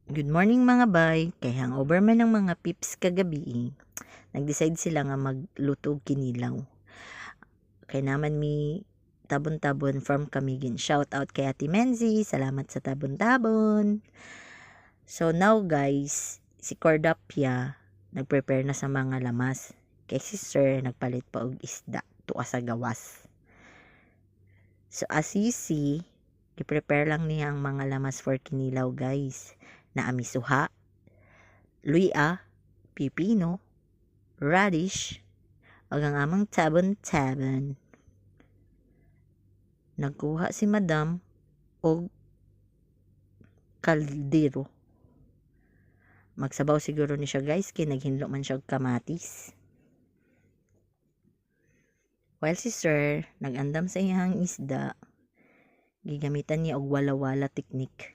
Good morning mga bay, kay hangover man ng mga pips kagabi. Nag-decide sila nga magluto og kinilaw. Kay naman mi tabon-tabon from Camiguin. Shout out kay Ate Menzi, salamat sa tabon-tabon. So now guys, si Cordapia nag-prepare na sa mga lamas. Kay si Sir nagpalit pa og isda tuwa sa gawas. So as you see, i-prepare lang niya ang mga lamas for kinilaw guys. Naami suha, luya, pipino, radish, ug ang amang tabon-tabon. Nagkuha si Madam og kaldero. Magsabaw siguro ni siya guys kay naghinlo man siya og kamatis. While si Sir nagandam sa iyang isda, gigamitan niya og wala-wala teknik.